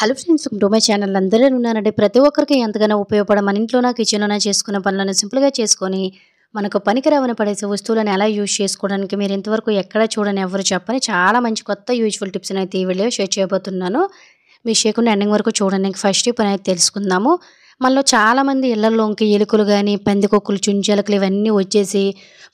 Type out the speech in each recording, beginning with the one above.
Hello friends, welcome to my channel. అందరూ ఉన్నానండి. ప్రతి ఒక్కరికి ఎంతగానో ఉపయోగపడే మన ఇంట్లోన కిచెన్లోన చేసుకునే పనులను సింపుల్గా చేసుకొని మనకు పనికిరావని పడేసే వస్తువులను ఎలా యూజ్ చేసుకోవడానికి మీరు ఇంతవరకు ఎక్కడ చూడని ఎవరు చెప్పని చాలా మంచి కొత్త యూజ్ఫుల్ టిప్స్ అయితే ఈ వీడియో షేర్ చేయబోతున్నాను. మీరు చేయకుండా ఎండింగ్ వరకు చూడండి. ఫస్ట్ టిప్ అనేది తెలుసుకుందాము. మనలో చాలామంది ఇళ్లలోకి ఎలుకలు కానీ పందికొక్కులు చుంచెలకలు ఇవన్నీ వచ్చేసి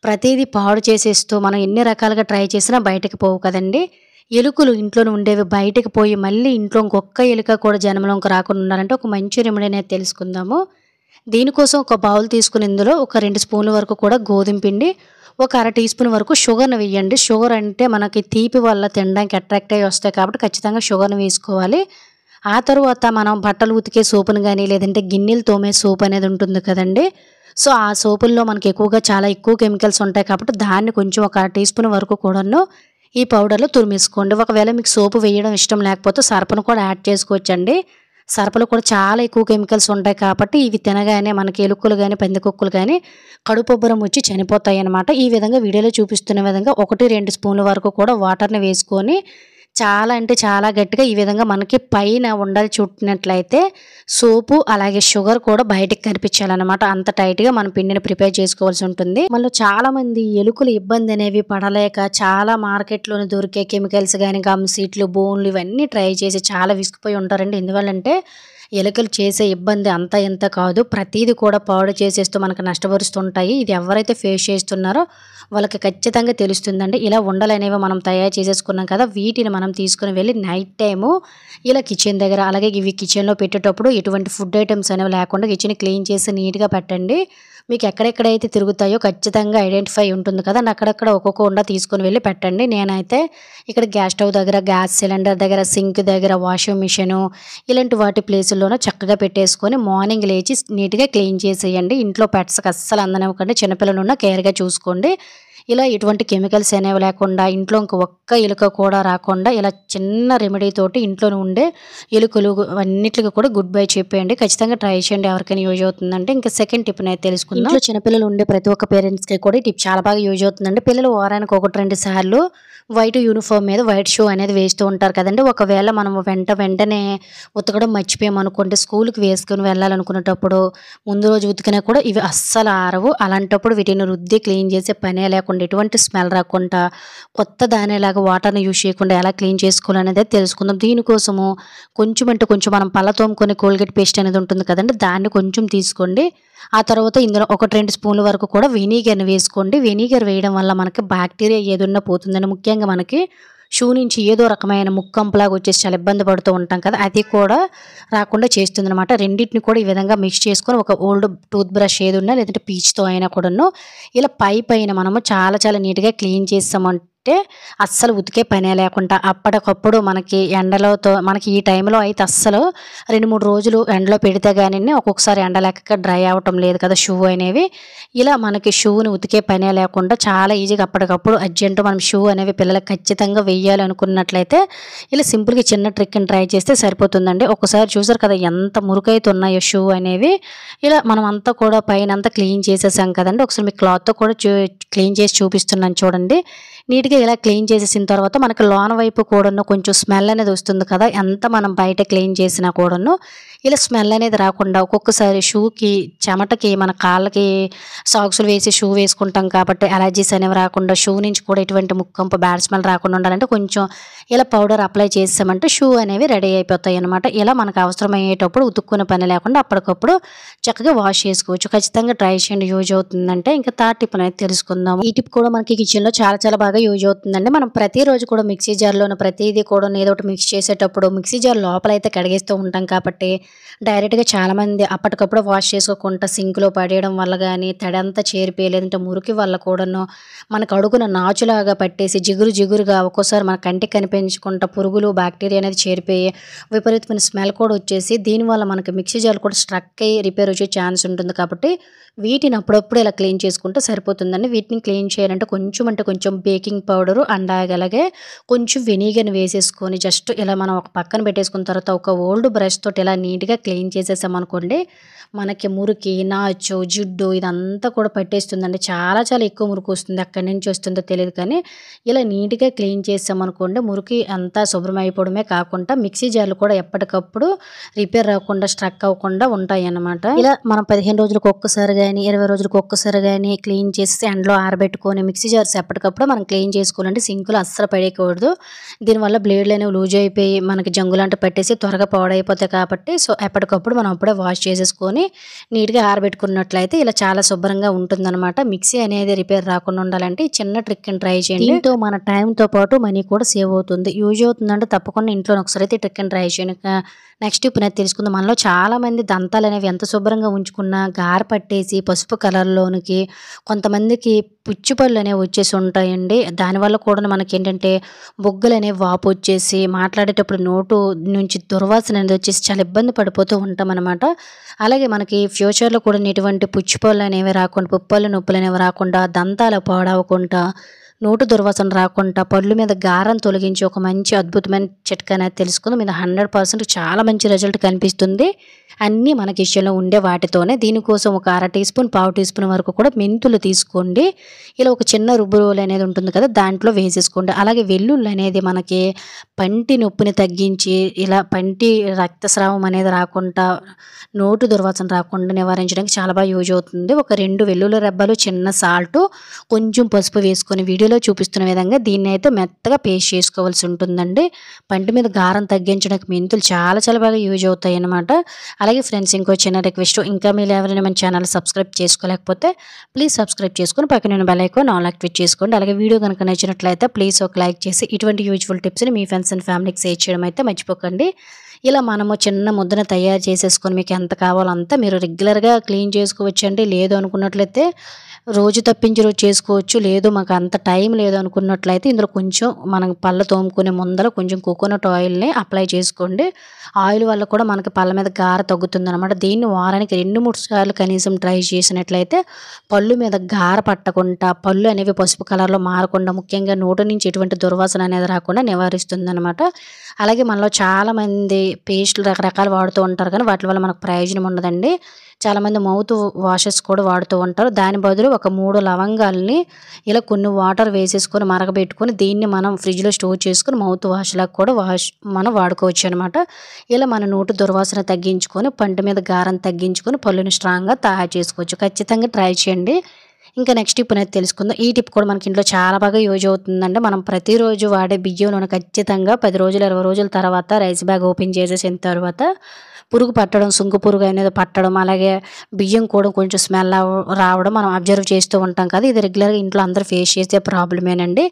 ప్రతిదీ పాడు చేసేస్తూ మనం ఎన్ని రకాలుగా ట్రై చేసినా బయటకు పోవు కదండి. ఎలుకలు ఇంట్లోనే ఉండేవి బయటకు పోయి మళ్ళీ ఇంట్లో ఇంకొక్క ఎలుక కూడా జన్మలోకి రాకుండా ఉండాలంటే ఒక మంచి రెమెడీ అనేది తెలుసుకుందాము. దీనికోసం ఒక బౌల్ తీసుకుని ఇందులో ఒక 2 స్పూన్ల వరకు కూడా గోధుమ పిండి, ఒక అర టీ స్పూన్ వరకు షుగర్ని వేయండి. షుగర్ అంటే మనకి తీపి వల్ల తినడానికి అట్రాక్ట్ అయ్యి వస్తాయి కాబట్టి ఖచ్చితంగా షుగర్ని వేసుకోవాలి. ఆ తర్వాత మనం బట్టలు ఉతికే సోపును కానీ లేదంటే గిన్నెలు తోమే సోప్ అనేది ఉంటుంది కదండి. సో ఆ సోపుల్లో మనకి చాలా ఎక్కువ కెమికల్స్ ఉంటాయి కాబట్టి దాన్ని కొంచెం ఒక టీ స్పూన్ వరకు కూడాను ఈ పౌడర్లో తురిమేసుకోండి. ఒకవేళ మీకు సోపు వేయడం ఇష్టం లేకపోతే సర్పను కూడా యాడ్ చేసుకోవచ్చండి. సర్పలో కూడా చాలా ఎక్కువ కెమికల్స్ ఉంటాయి కాబట్టి ఇవి తినగానే మనకి ఎలుకలు కానీ పందికొక్కులు కానీ కడుపుబ్బరం వచ్చి చనిపోతాయి అన్నమాట. ఈ విధంగా వీడియోలో చూపిస్తున్న విధంగా 1-2 స్పూన్ల వరకు కూడా వాటర్ని వేసుకొని చాలా అంటే చాలా గట్టిగా ఈ విధంగా మనకి పైన ఉండలు చుట్టినట్లయితే సోపు అలాగే షుగర్ కూడా బయటకు కనిపించాలన్నమాట. అంత టైట్గా మనం పిండిని ప్రిపేర్ చేసుకోవాల్సి ఉంటుంది. మళ్ళీ చాలా మంది ఎలుకలు ఇబ్బంది అనేవి పడలేక చాలా మార్కెట్లోనే దొరికే కెమికల్స్ కానీ గమ్ సీట్లు బోన్లు ఇవన్నీ ట్రై చేసి చాలా విసిగిపోయి ఉంటారండి. ఎందువల్లంటే ఎలుకలు చేసే ఇబ్బంది అంతా ఇంత కాదు, ప్రతిదీ కూడా పాడు చేసేస్తూ మనకు నష్టపరుస్తుంటాయి. ఇది ఎవరైతే ఫేస్ చేస్తున్నారో వాళ్ళకి ఖచ్చితంగా తెలుస్తుందండి. ఇలా ఉండలు అనేవి మనం తయారు చేసేసుకున్నాం కదా, వీటిని మనం తీసుకుని వెళ్ళి నైట్ టైము ఇలా కిచెన్ దగ్గర అలాగే ఇవి కిచెన్లో పెట్టేటప్పుడు ఎటువంటి ఫుడ్ ఐటమ్స్ అనేవి లేకుండా కిచెన్ క్లీన్ చేసి నీట్గా పెట్టండి. మీకు ఎక్కడెక్కడైతే తిరుగుతాయో ఖచ్చితంగా ఐడెంటిఫై ఉంటుంది కదా, అక్కడక్కడ ఒక్కొక్క ఉండ తీసుకొని వెళ్ళి పెట్టండి. నేనైతే ఇక్కడ గ్యాస్ స్టవ్ దగ్గర, గ్యాస్ సిలిండర్ దగ్గర, సింక్ దగ్గర, వాషింగ్ మిషను ఇలాంటి వాటి ప్లేసుల్లోనూ చక్కగా పెట్టేసుకొని మార్నింగ్ లేచి నీట్గా క్లీన్ చేసేయండి. ఇంట్లో పెట్స్కి అస్సలు అందనివ్వకండి. చిన్నపిల్లలు ఉన్న కేర్గా చూసుకోండి. ఇలా ఎటువంటి కెమికల్స్ అనేవి లేకుండా ఇంట్లో ఇంక ఒక్క ఎలుక కూడా రాకుండా ఇలా చిన్న రెమెడీ తోటి ఇంట్లోనే ఉండే ఎలుకలు అన్నిటికి కూడా గుడ్ బై చెప్పేయండి. ఖచ్చితంగా ట్రై చేయండి. ఎవరికైనా యూజ్ అవుతుందంటే. ఇంకా సెకండ్ టిప్ అనేది తెలుసుకుందాం. ఇంట్లో చిన్నపిల్లలు ఉండే ప్రతి ఒక్క పేరెంట్స్కి కూడా ఈ టిప్ చాలా బాగా యూజ్ అవుతుందండి. పిల్లలు వారానికి 1-2 సార్లు వైట్ యూనిఫామ్ మీద వైట్ షూ అనేది వేస్తూ ఉంటారు కదండి. ఒకవేళ మనం వెంటనే ఉతకడం మర్చిపోయామనుకోండి, స్కూల్కి వేసుకొని వెళ్ళాలనుకునేటప్పుడు ముందు రోజు ఉతికినా కూడా ఇవి అస్సలు ఆరవు. అలాంటప్పుడు వీటిని రుద్ది క్లీన్ చేసే పనే లేకుండా ఎటువంటి స్మెల్ రాకుండా కొత్త దానిలాగా వాటర్ని యూజ్ చేయకుండా ఎలా క్లీన్ చేసుకోవాలనేది తెలుసుకుందాం. దీనికోసము కొంచెం అంటే కొంచెం మనం పళ్ళ తోముకొని కోల్గేట్ పేస్ట్ అనేది ఉంటుంది కదండి, దాన్ని కొంచెం తీసుకోండి. ఆ తర్వాత ఇందులో 1-2 స్పూన్ల వరకు కూడా వెనిగర్ని వేసుకోండి. వెనిగర్ వేయడం వల్ల మనకి బ్యాక్టీరియా ఏదున్నా పోతుందని, ముఖ్యంగా మనకి షూ నుంచి ఏదో రకమైన ముక్కంపులాగా వచ్చేసి చాలా ఇబ్బంది పడుతూ ఉంటాం కదా, అది కూడా రాకుండా చేస్తుంది అనమాట. రెండింటిని కూడా ఈ విధంగా మిక్స్ చేసుకొని ఒక ఓల్డ్ టూత్ బ్రష్ ఏది ఉన్నా లేదంటే పీచ్తో అయినా కూడాను ఇలా పైన మనము చాలా నీట్గా క్లీన్ చేస్తామంటే అస్సలు ఉతికే పనే లేకుండా అప్పటికప్పుడు మనకి ఎండలతో మనకి ఈ టైంలో అయితే అస్సలు 2-3 రోజులు ఎండలో పెడితే కానీ ఒక్కొక్కసారి ఎండ లేక డ్రై అవ్వటం లేదు కదా షూ అనేవి. ఇలా మనకి షూని ఉతికే పనే లేకుండా చాలా ఈజీగా అప్పటికప్పుడు అర్జెంటు మనం షూ అనేవి పిల్లలకు ఖచ్చితంగా వేయాలి అనుకున్నట్లయితే ఇలా సింపుల్గా చిన్న ట్రిక్ని ట్రై చేస్తే సరిపోతుందండి. ఒకసారి చూసారు కదా ఎంత మురికైతే ఉన్నాయో షూ అనేవి. ఇలా మనం అంతా కూడా పైన అంతా క్లీన్ చేసేసాం కదండి. ఒకసారి మీ క్లాత్తో కూడా క్లీన్ చేసి చూపిస్తున్నాను చూడండి. నీట్గా ఇలా క్లీన్ చేసేసిన తర్వాత మనకి లోన వైపు కూడాను కొంచెం స్మెల్ అనేది వస్తుంది కదా, ఎంత మనం బయట క్లీన్ చేసినా కూడాను ఇలా స్మెల్ అనేది రాకుండా ఒక్కొక్కసారి షూకి చెమటకి మన కాళ్ళకి సాక్సులు వేసి షూ వేసుకుంటాం కాబట్టి అలర్జీస్ అనేవి రాకుండా షూ నుంచి కూడా ఎటువంటి ముక్కంపు బ్యాడ్ స్మెల్ రాకుండా ఉండాలంటే కొంచెం ఇలా పౌడర్ అప్లై చేసామంటే షూ అనేవి రెడీ అయిపోతాయి అనమాట. ఇలా మనకు అవసరమయ్యేటప్పుడు ఉతుక్కునే పని లేకుండా అప్పటికప్పుడు చక్కగా వాష్ చేసుకోవచ్చు. ఖచ్చితంగా ట్రై చేయండి, యూజ్ అవుతుందంటే. ఇంకా థర్డ్ టిప్ అనేది తెలుసుకుందాం. ఈ టిప్ కూడా మనకి కిచెన్లో చాలా బాగా యూజ్ అవుతుందండి. మనం ప్రతిరోజు కూడా మిక్సీ జార్లోనే ప్రతిదీ కూడా ఏదో ఒకటి మిక్స్ చేసేటప్పుడు మిక్సీ జార్ లోపలైతే కడిగేస్తూ ఉంటాం కాబట్టి డైరెక్ట్గా చాలామంది అప్పటికప్పుడు వాష్ చేసుకోకుండా సింక్లో పడేయడం వల్ల కానీ తడంతా చేరిపోయి లేదంటే మురికి వల్ల కూడాను మనకు అడుగున నాచులాగా పట్టేసి జిగురుగా ఒక్కోసారి మన కంటికి కనిపించకుండా పురుగులు బ్యాక్టీరియా అనేది చేరిపోయి విపరీతమైన స్మెల్ కూడా వచ్చేసి దీనివల్ల మనకి మిక్సీ జార్ కూడా స్ట్రక్ అయ్యి రిపేర్ వచ్చే ఛాన్స్ ఉంటుంది. కాబట్టి వీటిని అప్పుడప్పుడు ఇలా క్లీన్ చేసుకుంటే సరిపోతుందండి. వీటిని క్లీన్ చేయాలంటే కొంచెం అంటే కొంచెం బేకింగ్ పౌడరు అండ్ అలాగే కొంచెం వెనిగర్‌ని వేసేసుకొని జస్ట్ ఇలా మనం ఒక పక్కన పెట్టేసుకున్న తర్వాత ఒక ఓల్డ్ బ్రష్ తోటి ఇలా నీట్‌గా క్లీన్ చేసేసామనుకోండి, మనకి మురికి, నాచు, జిడ్డు ఇదంతా కూడా పట్టేస్తుందండి. చాలా చాలా ఎక్కువ మురికొస్తుంది. ఎక్కడి నుంచి వస్తుందో తెలీదు కానీ, ఇలా నీట్‌గా క్లీన్ చేసామనుకోండి మురికి అంతా శుభ్రం అయిపోవడమే కాకుండా మిక్సీ జార్‌లు కూడా ఎప్పటికప్పుడు రిపేర్ అవ్వకుండా, స్ట్రక్ అవ్వకుండా ఉంటాయన్నమాట. ఇలా మనం 15 రోజులకు ఒక్కసారి గానీ, 20 రోజులకు ఒక్కసారి గానీ క్లీన్ చేసేసి ఎండలో ఆరబెట్టుకొని మిక్సీ జార్స్ ఎప్పటికప్పుడు మనం క్లీన్ చేసుకోవాలండి. సింక్‌లో అస్సలు పడేయకూడదు. దీనివల్ల బ్లేడ్‌లనేవి లూజ్ అయిపోయి మనకి జంగులాంటివి పట్టేసి త్వరగా పాడైపోతాయి కాబట్టి, సో ఎప్పటికప్పుడు మనం అప్పుడే వాష్ చేసేసుకొని నీట్‌గా ఆరబెట్టుకున్నట్లయితే ఇలా చాలా శుభ్రంగా ఉంటుందన్నమాట. మిక్సీ అనేది రిపేర్ రాకుండా ఉండాలంటే ఈ చిన్న ట్రిక్‌ని ట్రై చేయండి. దీంతో మన టైంతో పాటు మనీ కూడా సేవ్ అవుతుంది. యూజ్ అవుతుందంటే తప్పకుండా ఇంట్లోనే ఒకసారి అయితే ఈ ట్రిక్‌ని ట్రై చేయండి. నెక్స్ట్ ఇప్పుడు నేను తెలుసుకుందాం. మనలో చాలామంది దంతాలనేవి ఎంత శుభ్రంగా ఉంచుకున్నా గార పట్టేసి పసుపు కలర్‌లోనికి కొంతమందికి పుచ్చు పళ్ళనేవి వచ్చేసి ఉంటాయండి. దానివల్ల కూడా మనకేంటంటే బొగ్గలనేవి వాపొచ్చేసి మాట్లాడేటప్పుడు నోటు నుంచి దుర్వాసన అనేది వచ్చేసి చాలా ఇబ్బంది పడిపోతూ ఉంటామనమాట. అలాగే మనకి ఫ్యూచర్‌లో కూడా ఎటువంటి పుచ్చు పళ్ళనేవి రాకుండా, పుప్పళ్ళు, నొప్పులనేవి రాకుండా, దంతాలు పాడవకుండా, నోటు దుర్వాసన రాకుండా, పళ్ళు మీద గారం తొలగించి ఒక మంచి అద్భుతమైన చిట్కా అనేది తెలుసుకుందాం. ఇది 100% చాలా మంచి రిజల్ట్ కనిపిస్తుంది. అన్నీ మన కిచెన్‌లో ఉండే వాటితోనే. దీనికోసం ఒక అర టీ స్పూన్, పావు టీ స్పూన్ వరకు కూడా మెంతులు తీసుకోండి. ఇలా ఒక చిన్న రుబ్బు రోలు అనేది ఉంటుంది కదా! దాంట్లో వేసేసుకోండి. అలాగే వెల్లుల్లి అనేది మనకి పంటి నొప్పిని తగ్గించి, ఇలా పంటి రక్తస్రావం అనేది రాకుండా, నోటు దుర్వాసన రాకుండా నివారించడానికి చాలా బాగా యూజ్ అవుతుంది. ఒక 2 వెల్లుల్లి రెబ్బలు, చిన్న సాల్టు, కొంచెం పసుపు వేసుకొని వీడియోలో చూపిస్తున్న విధంగా దీన్నైతే మెత్తగా పేస్ట్ చేసుకోవాల్సి ఉంటుందండి. పంటి మీద గారం తగ్గించడానికి మెంతులు చాలా చాలా బాగా యూజ్ అవుతాయన్నమాట. అలాగే ఫ్రెండ్స్ ఇంకో చిన్న రిక్వెస్ట్, ఇంకా మీరు ఎవరైనా మన ఛానల్ సబ్స్క్రైబ్ చేసుకోలేకపోతే ప్లీజ్ సబ్స్క్రైబ్ చేసుకొని పక్కన బెల్ ఐకాన్ ఆల్ యాక్టివేట్ చేసుకోండి. అలాగే వీడియో కనుక నచ్చినట్లయితే ప్లీజ్ ఒక లైక్ చేసి ఇటువంటి యూజ్ఫుల్ టిప్స్ని మీ ఫ్రెండ్స్ అండ్ ఫ్యామిలీకి షేర్ చేయడం అయితే మర్చిపోకండి. ఇలా మనము చిన్న ముద్దను తయారు చేసేసుకొని మీకు ఎంత కావాలో అంతా మీరు రెగ్యులర్గా క్లీన్ చేసుకోవచ్చండి. లేదు అనుకున్నట్లయితే రోజు తప్పించి రోజు చేసుకోవచ్చు. లేదు మాకు అంత టైం లేదు అనుకున్నట్లయితే ఇందులో కొంచెం మనం పళ్ళు తోముకునే ముందర కొంచెం కోకోనట్ ఆయిల్‌ని అప్లై చేసుకోండి. ఆయిల్ వల్ల కూడా మనకి పళ్ళ మీద గార తగ్గుతుందనమాట. దీన్ని వారానికి 2, 3 సార్లు కనీసం ట్రై చేసినట్లయితే పళ్ళు మీద గార పట్టకుండా, పళ్ళు అనేవి పసుపు కలర్‌లో మారకుండా, ముఖ్యంగా నోటి నుంచి ఎటువంటి దుర్వాసన అనేది రాకుండా నివారిస్తుందనమాట. అలాగే మనలో చాలామంది పేస్టులు రకరకాలు వాడుతూ ఉంటారు కానీ వాటి వల్ల మనకు ప్రయోజనం ఉండదండి. చాలామంది మౌత్ వాషెస్ కూడా వాడుతూ ఉంటారు. దాని బదులు ఒక 3 లవంగాల్ని ఇలా కొన్ని వాటర్ వేసేసుకొని మరగబెట్టుకొని దీన్ని మనం ఫ్రిడ్జ్‌లో స్టోర్ చేసుకొని మౌత్ వాష్‌లాగా కూడా మనం వాడుకోవచ్చు అనమాట. ఇలా మన నోటి దుర్వాసన తగ్గించుకొని, పంటి మీద గారం తగ్గించుకొని పళ్ళుని స్ట్రాంగ్‌గా తయారు చేసుకోవచ్చు. ఖచ్చితంగా ట్రై చేయండి. ఇంకా నెక్స్ట్ టిప్ అనేది తెలుసుకుందాం. ఈ టిప్ కూడా మనకి ఇంట్లో చాలా బాగా యూజ్ అవుతుందండి. మనం ప్రతిరోజు వాడే బియ్యంలోనే ఖచ్చితంగా 10 రోజులు, 20 రోజుల తర్వాత రైస్ బ్యాగ్ ఓపెన్ చేసేసిన తర్వాత పురుగు పట్టడం, సుంకు పురుగు అనేది పట్టడం, అలాగే బియ్యం కూడా కొంచెం స్మెల్ రావడం మనం అబ్జర్వ్ చేస్తూ ఉంటాం కదా! ఇది రెగ్యులర్‌గా ఇంట్లో అందరూ ఫేస్ చేసే ప్రాబ్లమేనండి.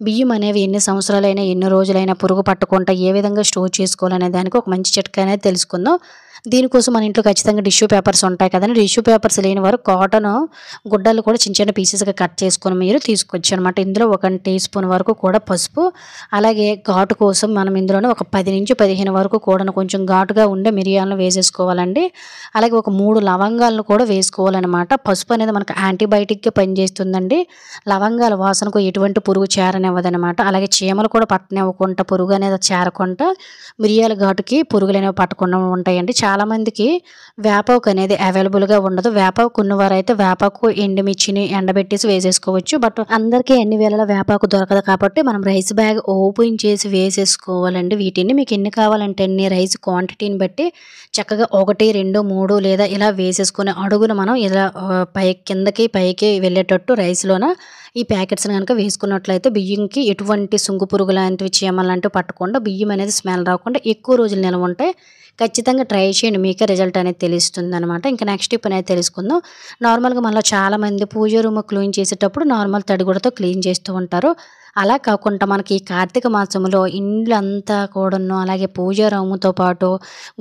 బియ్యం అనేవి ఎన్ని సంవత్సరాలైనా, ఎన్ని రోజులైనా పురుగు పట్టకుండా ఏ విధంగా స్టోర్ చేసుకోవాలనే దానికి ఒక మంచి చిట్కా అనేది తెలుసుకుందాం. దీనికోసం మన ఇంట్లో ఖచ్చితంగా టిష్యూ పేపర్స్ ఉంటాయి కదండీ! టిష్యూ పేపర్స్ లేని వారు కాటను గుడ్డలు కూడా చిన్న చిన్న పీసెస్‌గా కట్ చేసుకొని మీరు తీసుకోవచ్చనమాట. ఇందులో 1 టీ స్పూన్ వరకు కూడా పసుపు, అలాగే ఘాటు కోసం మనం ఇందులోనే ఒక 10-15 వరకు కూడాను కొంచెం ఘాటుగా ఉండే మిరియాలను వేసేసుకోవాలండి. అలాగే ఒక 3 లవంగాలను కూడా వేసుకోవాలనమాట. పసుపు అనేది మనకు యాంటీబయాటిక్‌గా పనిచేస్తుందండి. లవంగాల వాసనకు ఎటువంటి పురుగు చేరనివ్వదనమాట. అలాగే చీమలు కూడా పట్టనివ్వకుండా, పురుగు అనేది చేరకుండా మిరియాల ఘాటుకి పురుగులనేవి పట్టకుండా ఉంటాయండి. చాలామందికి వేపాకు అనేది అవైలబుల్‌గా ఉండదు. వేపాకు ఉన్నవారైతే వేపాకు, ఎండుమిర్చిని ఎండబెట్టేసి వేసేసుకోవచ్చు. బట్ అందరికీ అన్ని వేళలా వేపాకు దొరకదు కాబట్టి మనం రైస్ బ్యాగ్ ఓపెన్ చేసి వేసేసుకోవాలండి. వీటిని మీకు ఎన్ని కావాలంటే అన్ని రైస్ క్వాంటిటీని బట్టి చక్కగా 1, 2, 3 లేదా ఇలా వేసేసుకొని అడుగున మనం ఇలా కిందకి పైకి వెళ్ళేటట్టు రైస్‌లోన ఈ ప్యాకెట్స్‌ని గనుక వేసుకున్నట్లయితే బియ్యంకి ఎటువంటి సుంకు పురుగు లాంటివి, చీమలు లాంటివి పట్టకుండా, బియ్యం అనేది స్మెల్ రాకుండా ఎక్కువ రోజులు నిల్వ ఉంటాయి. ఖచ్చితంగా ట్రై చేయండి. మీకే రిజల్ట్ అనేది తెలుస్తుందనమాట. ఇంకా నెక్స్ట్ టిప్ అనేది తెలుసుకుందాం. నార్మల్‌గా మనలో చాలామంది పూజ రూమ్ క్లీన్ చేసేటప్పుడు నార్మల్ తడిగుడ్డతో క్లీన్ చేస్తూ ఉంటారు. అలా కాకుండా మనకి ఈ కార్తీక మాసంలో ఇండ్లంతా కూడాను అలాగే పూజా రూముతో పాటు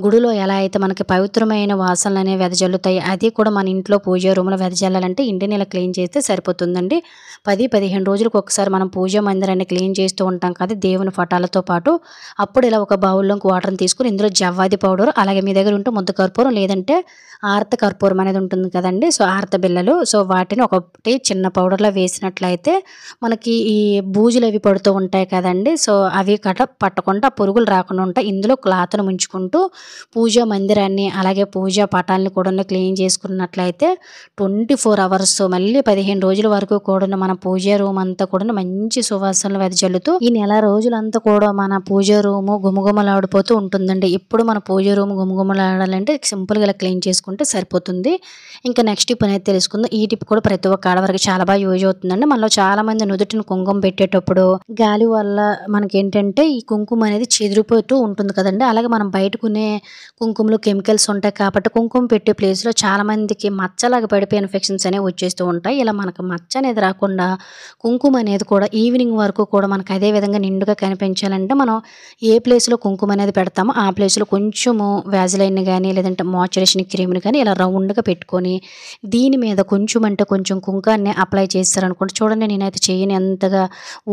గుడిలో ఎలా అయితే మనకి పవిత్రమైన వాసనలనేవి వెదజల్లుతాయి, అది కూడా మన ఇంట్లో పూజా రూమ్‌లో వెదజల్లాలంటే ఇంటిని ఇలా క్లీన్ చేస్తే సరిపోతుందండి. 10, 15 రోజులకు ఒకసారి మనం పూజా మందిరాన్ని క్లీన్ చేస్తూ ఉంటాం కదా! దేవుని పటాలతో పాటు. అప్పుడు ఇలా ఒక బౌల్‌లోకి వాటర్‌ని తీసుకొని ఇందులో జవ్వాది పౌడర్, అలాగే మీ దగ్గర ఉంటే ముద్ద కర్పూరం లేదంటే ఆర్త కర్పూరం అనేది ఉంటుంది కదండీ! సో, ఆర్త బిళ్ళలు. సో, వాటిని ఒకటి చిన్న పౌడర్‌లా వేసినట్లయితే మనకి ఈ బూజులవి పడుతూ ఉంటాయి కదండీ! సో, అవి పట్టకుండా పురుగులు రాకుండా ఉంటాయి. ఇందులో క్లాత్‌ని ముంచుకుంటూ పూజా మందిరాన్ని, అలాగే పూజా పటాలను కూడాను క్లీన్ చేసుకున్నట్లయితే 24 అవర్స్ మళ్ళీ 15 రోజుల వరకు కూడాను మన పూజా రూమ్ అంతా కూడాను మంచి సువాసనలు వెదజల్లుతూ ఈ నెల రోజులంతా కూడా మన పూజా రూము గుమగుమలాడిపోతూ ఉంటుందండి. ఇప్పుడు మన పూజా రూమ్ గుమగుమలాడాలంటే సింపుల్‌గా ఇలా క్లీన్ చేసుకుంటే సరిపోతుంది. ఇంకా నెక్స్ట్ టిప్ అనేది తెలుసుకుందాం. ఈ టిప్ కూడా ప్రతి ఒక్క ఆడవారికి చాలా బాగా యూజ్ అవుతుందండి. మనలో చాలామంది నుదుటిన కుంకుమ పెట్టేటప్పుడు గాలి వల్ల మనకేంటంటే ఈ కుంకుమ అనేది చెదిరిపోతూ ఉంటుంది కదండీ! అలాగే మనం బయట కొనే కుంకుమలో కెమికల్స్ ఉంటాయి కాబట్టి కుంకుమ పెట్టే ప్లేస్‌లో చాలామందికి మచ్చలాగా పడిపోయే ఇన్ఫెక్షన్స్ అనేవి వచ్చేస్తూ ఉంటాయి. ఇలా మనకు మచ్చ అనేది రాకుండా కుంకుమ అనేది కూడా ఈవినింగ్ వరకు కూడా మనకు అదే విధంగా నిండుగా కనిపించాలంటే మనం ఏ ప్లేస్‌లో కుంకుమ అనేది పెడతామో ఆ ప్లేస్‌లో కొంచెము వాజిలైన్ గాని లేదంటే మాయిశ్చరైజేషన్ క్రీమ్‌ని కానీ ఇలా రౌండ్‌గా పెట్టుకొని దీని మీద కొంచెం అంటే కొంచెం కుంకాన్ని అప్లై చేశారనుకోండి, చూడండి నేనైతే చెయ్యిని ఎంతగా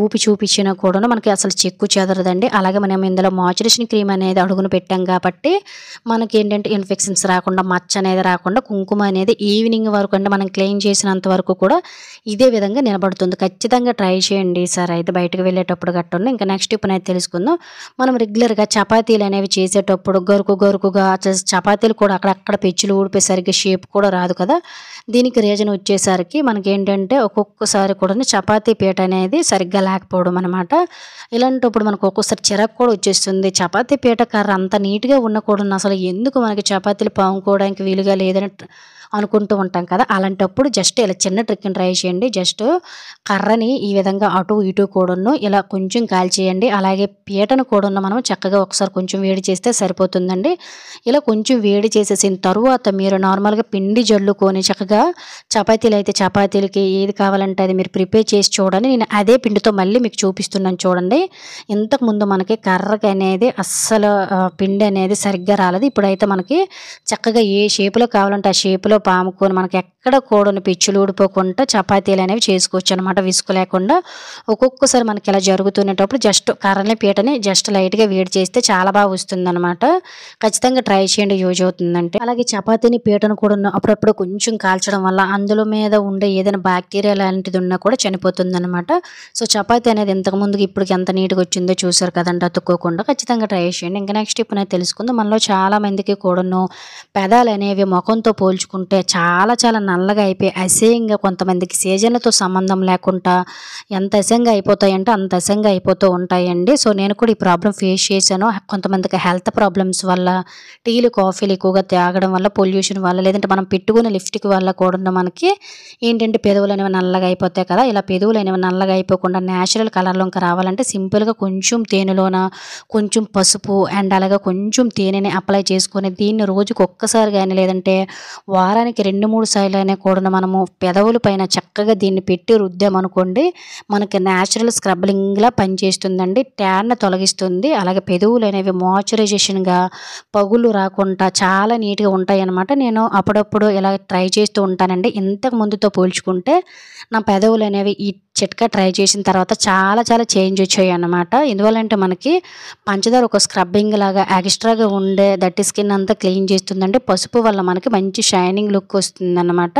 ఊపి చూపించినా కూడాను మనకి అసలు చెక్కు చెదరదండి. అలాగే మనం ఇందులో మాయిశ్చరైజేషన్ క్రీమ్ అనేది అడుగున పెట్టాం కాబట్టి మనకేంటంటే ఇన్ఫెక్షన్స్ రాకుండా, మచ్చ అనేది రాకుండా కుంకుమ అనేది ఈవినింగ్ వరకు అంటే మనం క్లీన్ చేసినంత వరకు కూడా ఇదే విధంగా నిలబడుతుంది. ఖచ్చితంగా ట్రై చేయండి ఈసారి అయితే బయటకు వెళ్ళేటప్పుడు గట్టును. ఇంకా నెక్స్ట్ టిప్‌నైతే తెలుసుకుందాం. మనం రెగ్యులర్‌గా చపాతీలు అనేవి చేసేటప్పుడు గరుకుగా చపాతీలు కూడా అక్కడక్కడ పెచ్చులు ఊడిపోయి సరిగ్గా షేప్ కూడా రాదు కదా! దీనికి రీజన్ వచ్చేసరికి మనకేంటంటే ఒక్కొక్కసారి కూడాను చపాతీ పీట అనేది సరిగ్గా లేకపోవడం అనమాట. ఇలాంటప్పుడు మనకు ఒక్కోసారి చిరాకు కూడా వచ్చేస్తుంది. చపాతీ పీట కర్ర అంత నీట్‌గా ఉన్న కూడాను అసలు ఎందుకు మనకి చపాతీలు పాముకోవడానికి వీలుగా లేదని అనుకుంటూ ఉంటాం కదా! అలాంటప్పుడు జస్ట్ ఇలా చిన్న ట్రిక్‌ని ట్రై చేయండి. జస్ట్ కర్రని ఈ విధంగా అటు ఇటు కూడాను ఇలా కొంచెం కాల్చేయండి. అలాగే పీటను కూడాను మనం చక్కగా ఒకసారి కొంచెం వేడి చేస్తే సరిపోతుందండి. ఇలా కొంచెం వేడి చేసేసిన తరువాత మీరు నార్మల్‌గా పిండి జల్లుకొని చక్కగా చపాతీలైతే చపాతీలకి ఏది కావాలంటే అది మీరు ప్రిపేర్ చేసి చూడండి. నేను అదే పిండితో మళ్ళీ మీకు చూపిస్తున్నాను చూడండి. ఇంతకుముందు మనకి కర్రకి అనేది అస్సలు పిండి అనేది సరిగ్గా రాలేదు. ఇప్పుడైతే మనకి చక్కగా ఏ షేప్‌లో కావాలంటే ఆ షేప్‌లో పాముకొని మనకి ఎక్కడ కూడాను పెచ్చులు ఊడిపోకుండా చపాతీలు అనేవి చేసుకోవచ్చు అనమాట విసుగు లేకుండా. ఒక్కొక్కసారి మనకి ఇలా జరుగుతునేటప్పుడు జస్ట్ కర్రని పీటని జస్ట్ లైట్‌గా వేడి చేస్తే చాలా బాగా వస్తుందనమాట. ఖచ్చితంగా ట్రై చేయండి యూజ్ అవుతుందంటే. అలాగే చపాతీని పీటను కూడాను అప్పుడప్పుడు కొంచెం కాల్చడం వల్ల అందులో మీద ఉండే ఏదైనా బాక్టీరియా లాంటిది ఉన్నా కూడా చనిపోతుందనమాట. సో, చపాతీ అనేది ఇంతకుముందుకి ఇప్పటికి ఎంత నీట్‌గా వచ్చిందో చూసారు కదండీ అతుక్కోకుండా. ఖచ్చితంగా ట్రై చేయండి. ఇంకా నెక్స్ట్ టిప్ అనేది తెలుసుకుందాం. మనలో చాలా మందికి కూడాను పెదాలనేవి మొఖంతో పోల్చుకుంటే చాలా నల్లగా అయిపోయి అసహ్యంగా, కొంతమందికి సీజన్‌లతో సంబంధం లేకుండా ఎంత అసహ్యంగా అయిపోతాయంటే అంత అసహ్యంగా అయిపోతూ ఉంటాయండి. సో, నేను కూడా ఈ ప్రాబ్లమ్ ఫేస్ చేశాను. కొంతమందికి హెల్త్ ప్రాబ్లమ్స్ వల్ల, టీలు, కాఫీలు ఎక్కువగా తాగడం వల్ల, పొల్యూషన్ వల్ల, లేదంటే మనం పెట్టుకునే లిప్‌స్టిక్ వల్ల కూడా మనకి ఏంటంటే పెదవులు అనేవి నల్లగా అయిపోతాయి కదా! ఇలా పెదవులు అనేవి నల్లగా అయిపోకుండా నేచురల్ కలర్‌లోకి రావాలంటే సింపుల్‌గా కొంచెం తేనెలోన కొంచెం పసుపు అండ్ అలాగే కొంచెం తేనెని అప్లై చేసుకొని దీన్ని రోజుకి ఒక్కసారి గాని లేదంటే వారానికి 2, 3 సార్లైనా కూడా మనము పెదవుల పైన చక్కగా దీన్ని పెట్టి రుద్దామనుకోండి మనకి నేచురల్ స్క్రబ్బింగ్‌లా పనిచేస్తుందండి. ట్యాన్‌ని తొలగిస్తుంది. అలాగే పెదవులు అనేవి మాయిశ్చరైజేషన్‌గా పగుళ్ళు రాకుండా చాలా నీట్‌గా ఉంటాయన్నమాట. నేను అప్పుడప్పుడు ఇలా ట్రై చేస్తూ ఉంటానండి. ఇంతకు ముందుతో పోల్చుకుంటే నా పెదవులు అనేవి ఈ చిట్కా ట్రై చేసిన తర్వాత చాలా చేంజ్ వచ్చాయన్నమాట. ఎందువల్లంటే మనకి పంచదార ఒక స్క్రబ్బింగ్ లాగా ఎక్స్ట్రాగా ఉండే డర్టీ స్కిన్ అంతా క్లీన్ చేస్తుందండి. పసుపు వల్ల మనకి మంచి షైనింగ్ లుక్ వస్తుందన్నమాట.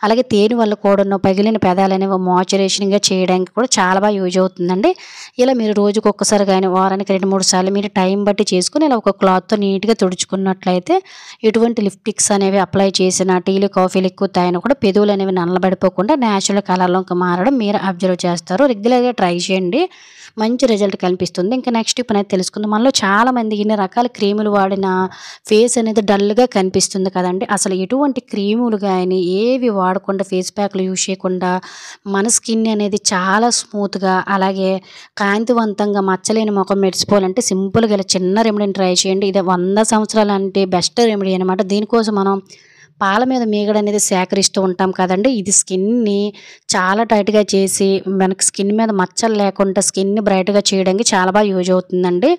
అలాగే తేనె వల్ల కూడాను పగిలిన పెదాలనేవి మాయిశ్చరైజేషన్‌గా చేయడానికి కూడా చాలా బాగా యూజ్ అవుతుందండి. ఇలా మీరు రోజుకి ఒక్కసారి గాని వారానికి 2, 3 సార్లు మీరు టైం బట్టి చేసుకొని ఇలా ఒక క్లాత్‌తో నీట్‌గా తుడుచుకున్నట్లయితే ఎటువంటి లిప్‌స్టిక్స్ అనేవి అప్లై చేసినా, టీలు, కాఫీలు ఎక్కువ తాగినా కూడా పెదవులు అనేవి నల్లబడిపోకుండా నేచురల్ కలర్‌లోకి మారడం మీరు అబ్జర్వ్ చేస్తారు. రెగ్యులర్‌గా ట్రై చేయండి. మంచి రిజల్ట్ కనిపిస్తుంది. ఇంకా నెక్స్ట్ టిప్ అనేది తెలుసుకుందాం. మనలో చాలామంది ఇన్ని రకాల క్రీములు వాడినా ఫేస్ అనేది డల్‌గా కనిపిస్తుంది కదండీ! అసలు ఎటువంటి క్రీములు గాని ఏవి వాడకుండా ఫేస్ ప్యాక్‌లు యూజ్ చేయకుండా మన స్కిన్ అనేది చాలా స్మూత్‌గా అలాగే కాంతివంతంగా మచ్చలేని ముఖం మెరిసిపోవాలంటే సింపుల్‌గా ఇలా చిన్న రెమెడీని ట్రై చేయండి. ఇది 100 సంవత్సరాలంటే బెస్ట్ రెమెడీ అనమాట. దీనికోసం మనం పాల మీద మీగడ అనేది సేకరిస్తూ ఉంటాం కదండీ! ఇది స్కిన్‌ని చాలా టైట్‌గా చేసి మనకి స్కిన్ మీద మచ్చలు లేకుండా స్కిన్‌ని బ్రైట్‌గా చేయడానికి చాలా బాగా యూజ్ అవుతుందండి.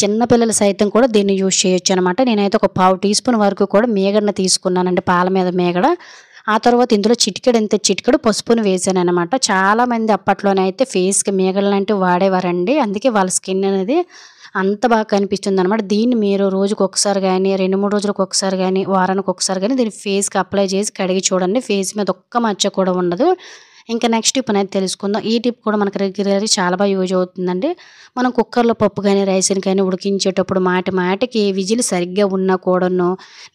చిన్న పిల్లలు సైతం కూడా దీన్ని యూజ్ చేయొచ్చనమాట. నేనైతే ఒక పావు టీ స్పూన్ వరకు కూడా మీగడని తీసుకున్నానండి, పాల మీద మీగడ. ఆ తర్వాత ఇందులో చిటికెడు పసుపుని వేశాననమాట. చాలామంది అప్పట్లోనైతే ఫేస్‌కి మీగడ లాంటివి వాడేవారండి. అందుకే వాళ్ళ స్కిన్ అనేది అంత బాగా కనిపిస్తుందనమాట. దీన్ని మీరు రోజుకొకసారి గానీ, 2, 3 రోజులకొకసారి గానీ, వారానికొకసారి గానీ దీన్ని ఫేస్‌కి అప్లై చేసి కడిగి చూడండి. ఫేస్ మీద ఒక్క మచ్చ కూడా ఉండదు. ఇంకా నెక్స్ట్ టిప్ అనేది తెలుసుకుందాం. ఈ టిప్ కూడా మనకు రెగ్యులర్‌గా చాలా బాగా యూజ్ అవుతుందండి. మనం కుక్కర్‌లో పప్పు గానీ, రైస్‌ని కానీ ఉడికించేటప్పుడు మాటికి విజిల్ సరిగ్గా ఉన్నా కూడాను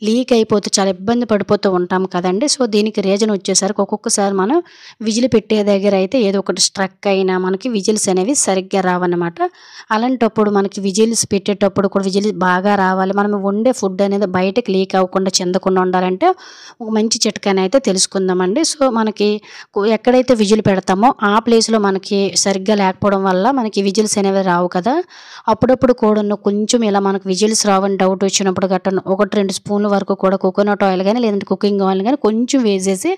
లీక్ అయిపోతే చాలా ఇబ్బంది పడిపోతూ ఉంటాం కదండీ! సో, దీనికి రీజన్ వచ్చేసరికి ఒక్కొక్కసారి మనం విజిల్ పెట్టే దగ్గర అయితే ఏదో ఒకటి స్ట్రక్ అయినా మనకి విజిల్స్ అనేవి సరిగ్గా రావన్నమాట. అలాంటప్పుడు మనకి విజిల్స్ పెట్టేటప్పుడు కూడా విజిల్ బాగా రావాలి. మనం వండే ఫుడ్ అనేది బయటకి లీక్ అవ్వకుండా, చెందకుండా ఉండాలంటే ఒక మంచి చిట్కానైతే తెలుసుకుందామండి. సో, మనకి ఎక్కడైతే విజిల్ పెడతామో ఆ ప్లేస్‌లో మనకి సరిగ్గా లేకపోవడం వల్ల మనకి విజిల్స్ అనేవి రావు కదా! అప్పుడప్పుడు కూడాను కొంచెం ఇలా మనకు విజిల్స్ రావని డౌట్ వచ్చినప్పుడు గట్టాను 1, 2 స్పూన్ల వరకు కూడా కోకోనట్ ఆయిల్ గానీ, లేదంటే కుకింగ్ ఆయిల్ గానీ కొంచెం వేసేసి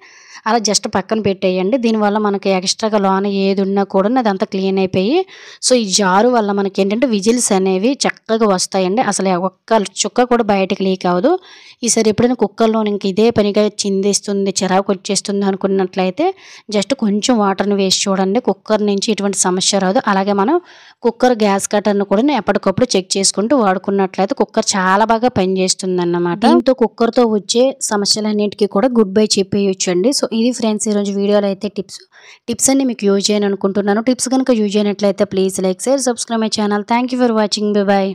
అలా జస్ట్ పక్కన పెట్టేయండి. దీనివల్ల మనకి ఎక్స్‌ట్రాగా లోన ఏదున్నా కూడాను అదంతా క్లీన్ అయిపోయి, సో, ఈ జారు వల్ల మనకేంటంటే విజిల్స్ అనేవి చక్కగా వస్తాయండి. అసలు ఒక్క చుక్క కూడా బయటకి లీక్ అవ్వదు. ఈసారి ఎప్పుడైనా కుక్కర్‌లోని ఇంక ఇదే పనిగా చిందేస్తుంది, చిరాకొచ్చేస్తుంది అనుకున్నట్లయితే జస్ట్ కొంచెం వాటర్‌ని వేసి చూడండి. కుక్కర్ నుంచి ఎటువంటి సమస్య రాదు. అలాగే మనం కుక్కర్ గ్యాస్ కట్టర్‌ని కూడా ఎప్పటికప్పుడు చెక్ చేసుకుంటూ వాడుకున్నట్లయితే కుక్కర్ చాలా బాగా పనిచేస్తుందన్నమాట. దీంతో కుక్కర్‌తో వచ్చే సమస్యలన్నిటికి కూడా గుడ్ బై చెప్పేయొచ్చండి. సో, ఇది ఫ్రెండ్స్ ఈరోజు వీడియోలో అయితే టిప్స్ అన్ని మీకు యూజ్ అయ్యాయి అనుకుంటున్నాను. టిప్స్ గనుక యూజ్ అయినట్లయితే please like, share, subscribe my channel. Thank you for watching. By by.